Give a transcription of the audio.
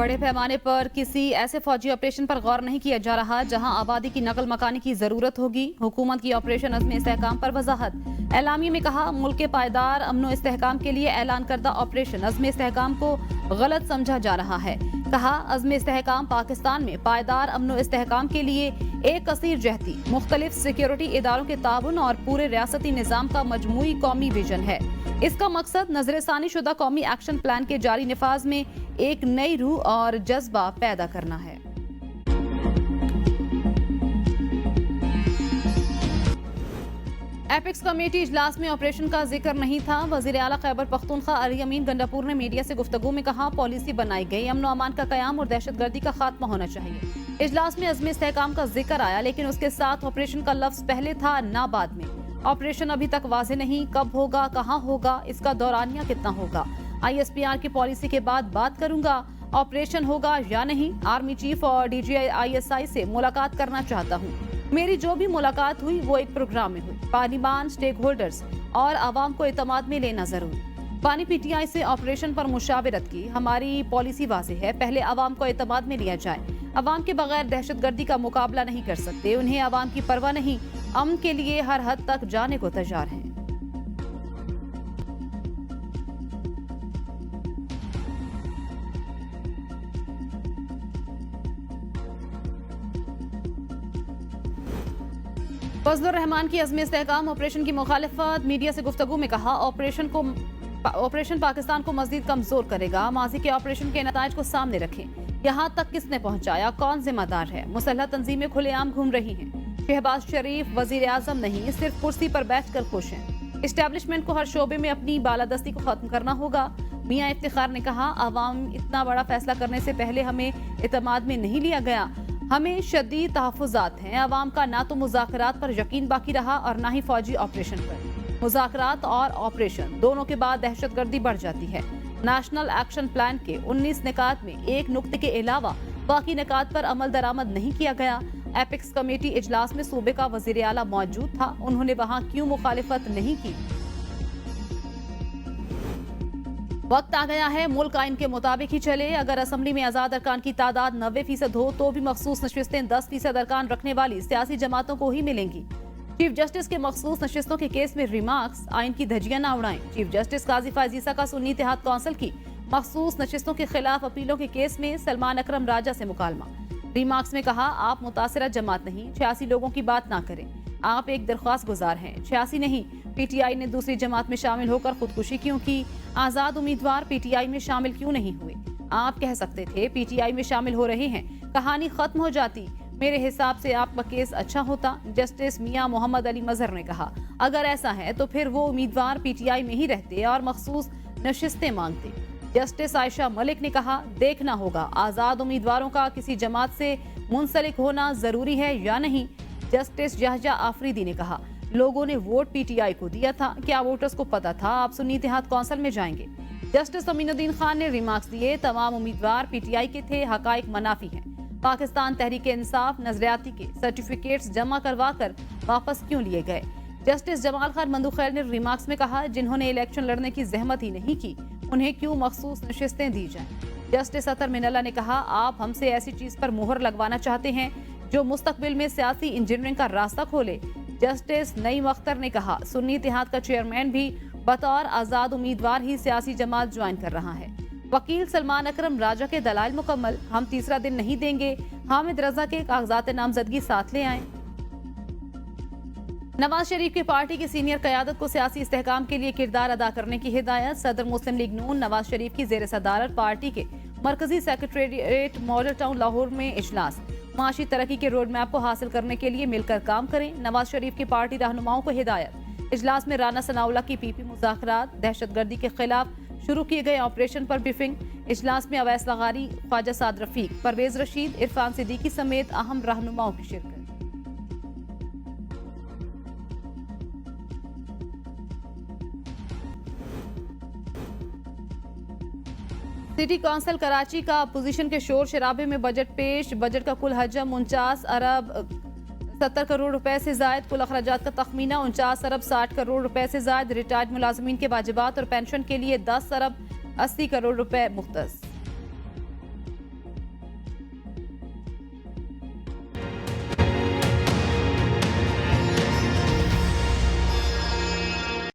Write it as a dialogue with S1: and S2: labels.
S1: बड़े पैमाने पर किसी ऐसे फौजी ऑपरेशन पर गौर नहीं किया जा रहा जहां आबादी की नकल मकानी की जरूरत होगी। हुकूमत की ऑपरेशन अज़्म इस्तेहकाम पर वजाहत। एलामी में कहा, मुल्क के पायदार अमनो इस्तेहकाम के लिए ऐलान करदा ऑपरेशन अज़्म इस्तेहकाम को गलत समझा जा रहा है। कहा, अज़्म इस्तेहकाम पाकिस्तान में पायदार अमनो इस्तेहकाम के लिए एक कसीर जहती मुख्तलिफ सिक्योरिटी इदारों के ताउन और पूरे रियासती निज़ाम का मजमूई कौमी विजन है। इसका मकसद नजरसानी शुदा कौमी एक्शन प्लान के जारी निफाज में एक नई रूह और जज्बा पैदा करना है। एपिक्स कमेटी इजलास में ऑपरेशन का जिक्र नहीं था। वजीर आला खैबर पख्तूनख्वा अली अमीन गंडापुर ने मीडिया से गुफ्तगू में कहा, पॉलिसी बनाई गई, अमन अमान का कयाम और दहशतगर्दी का खात्मा होना चाहिए। इजलास में अज़्म इस्तेहकाम का जिक्र आया, लेकिन उसके साथ ऑपरेशन का लफ्ज पहले था ना बाद में। ऑपरेशन अभी तक वाज़ेह नहीं, कब होगा, कहाँ होगा, इसका दौरानिया कितना होगा। ISPR की पॉलिसी के बाद बात करूंगा। ऑपरेशन होगा या नहीं, आर्मी चीफ और DGI ISI से मुलाकात करना चाहता हूँ। मेरी जो भी मुलाकात हुई वो एक प्रोग्राम में हुई। पार्लिमान, स्टेक होल्डर्स और आवाम को एतमाद में लेना जरूरी। पानी PTI से ऑपरेशन पर मुशावरत की। हमारी पॉलिसी वाज़ेह है, पहले आवाम को एतमाद में लिया जाए। आवाम के बगैर दहशतगर्दी का मुकाबला नहीं कर सकते। उन्हें आवाम की परवाह नहीं, अमन के लिए हर हद तक जाने को तैयार हैं। फजलुर रहमान की अज़्म इस्तेहकाम ऑपरेशन की मुखालिफत। मीडिया से गुफ्तगू में कहा, ऑपरेशन पाकिस्तान को मजीद कमजोर करेगा। माजी के ऑपरेशन के नताइज को सामने रखें। यहाँ तक किसने पहुँचाया, कौन जिम्मेदार है। मुसल्लह तंजीमें खुलेआम घूम रही हैं। शहबाज शरीफ वजीर आजम नहीं, सिर्फ कुर्सी पर बैठ कर खुश हैं। इस्टेब्लिशमेंट को हर शोबे में अपनी बालादस्ती को खत्म करना होगा। मियाँ इफ्तिखार ने कहा, आवाम इतना बड़ा फैसला करने से पहले हमें इतमाद में नहीं लिया गया। हमें शदीद तहफ़्फ़ुज़ात हैं। अवाम का ना तो मुज़ाकरात पर यकीन बाकी रहा और ना ही फौजी ऑपरेशन पर। मुज़ाकरात और ऑपरेशन दोनों के बाद दहशतगर्दी बढ़ जाती है। नेशनल एक्शन प्लान के 19 निकात में एक नुक्ते के अलावा बाकी निकात पर अमल दरामद नहीं किया गया। एपिक्स कमेटी इजलास में सूबे का वज़ीर आला मौजूद था, उन्होंने वहां क्यों मुखालिफत नहीं की। वक्त आ गया है मुल्क आइन के मुताबिक ही चले। अगर असम्बली में आजाद अरकान की तादाद 90% हो तो भी मखसूस नशिस्तें 10% अरकान रखने वाली सियासी जमातों को ही मिलेंगी। चीफ जस्टिस के मखसूस नशिस्तों के केस में रिमार्क्स, आइन की धज्जियां ना उड़ाएं। चीफ जस्टिस काजी फायजीसा का सुन्नी इत्तेहाद कौंसिल की मखसूस नशिस्तों के खिलाफ अपीलों के केस में सलमान अकरम राजा से मुकालमा। रिमार्क्स में कहा, आप मुतासिरा जमात नहीं, 86 लोगों की बात ना करें। आप एक दरख्वास्त गुजार हैं, 86 नहीं। PTI ने दूसरी जमात में शामिल होकर खुदकुशी क्यों की। आजाद उम्मीदवार PTI में शामिल क्यों नहीं हुए। आप कह सकते थे PTI में शामिल हो रहे हैं, कहानी खत्म हो जाती। मेरे हिसाब से आपका केस अच्छा होता। जस्टिस मियां मोहम्मद अली मजहर ने कहा, अगर ऐसा है तो फिर वो उम्मीदवार PTI में ही रहते और मखसूस नशिस्तें मांगते। जस्टिस आयशा मलिक ने कहा, देखना होगा आजाद उम्मीदवारों का किसी जमात से मुंसलिक होना जरूरी है या नहीं। जस्टिस यहया आफरीदी ने कहा, लोगों ने वोट PTI को दिया था, क्या वोटर्स को पता था आप सुन्नी इत्तेहाद कौंसिल में जाएंगे। जस्टिस अमीनुद्दीन खान ने रिमार्क्स दिए, तमाम उम्मीदवार PTI के थे, हकाइक मनाफी हैं। पाकिस्तान तहरीक इंसाफ नजरियाती के सर्टिफिकेट्स जमा करवा कर वापस क्यों लिए गए। जस्टिस जमाल खान मंदुखैर ने रिमार्क्स में कहा, जिन्होंने इलेक्शन लड़ने की जहमत ही नहीं की उन्हें क्यों मखसूस नशिस्तें दी जाएं। जस्टिस अतर मिनल्ला ने कहा, आप हमसे ऐसी चीज पर मुहर लगवाना चाहते हैं जो मुस्तकबिल में सियासी इंजीनियरिंग का रास्ता खोले। जस्टिस नईम अख्तर ने कहा, सुन्नी इत्तेहाद का चेयरमैन भी बतौर आजाद उम्मीदवार ही सियासी जमात ज्वाइन कर रहा है। वकील सलमान अकरम राजा के दलाइल मुकम्मल, हम तीसरा दिन नहीं देंगे। हामिद रजा के कागजात नामजदगी साथ ले आए। नवाज शरीफ की पार्टी की सीनियर क़यादत को सियासी इस्तेहकाम के लिए किरदार अदा करने की हिदायत। सदर मुस्लिम लीग नून नवाज शरीफ की ज़ेर सदारत पार्टी के मरकजी सेक्रेटेरिएट मॉडल टाउन लाहौर में इजलास। माशी तरक्की के रोड मैप को हासिल करने के लिए मिलकर काम करें, नवाज शरीफ की पार्टी रहनुमाओं को हिदायत। इजलास में राना सनाउल्लाह की PP मुज़ाकरात, दहशतगर्दी के खिलाफ शुरू किए गए ऑपरेशन पर ब्रीफिंग। इजलास में अवैस लगारी, ख्वाजा साद रफीक, परवेज रशीद, इरफान सिद्दीकी समेत अहम रहनुमाओं की शिरकत। सिटी काउंसिल कराची का अपोजिशन के शोर शराबे में बजट पेश। बजट का कुल हजम 49 अरब 70 करोड़ रुपए से जायद। कुल अखराजात का तखमीना 49 अरब 60 करोड़ रुपए से जायद। रिटायर्ड मुलाजमीन के वाजिबात और पेंशन के लिए 10 अरब 80 करोड़ रुपए मुख्तस।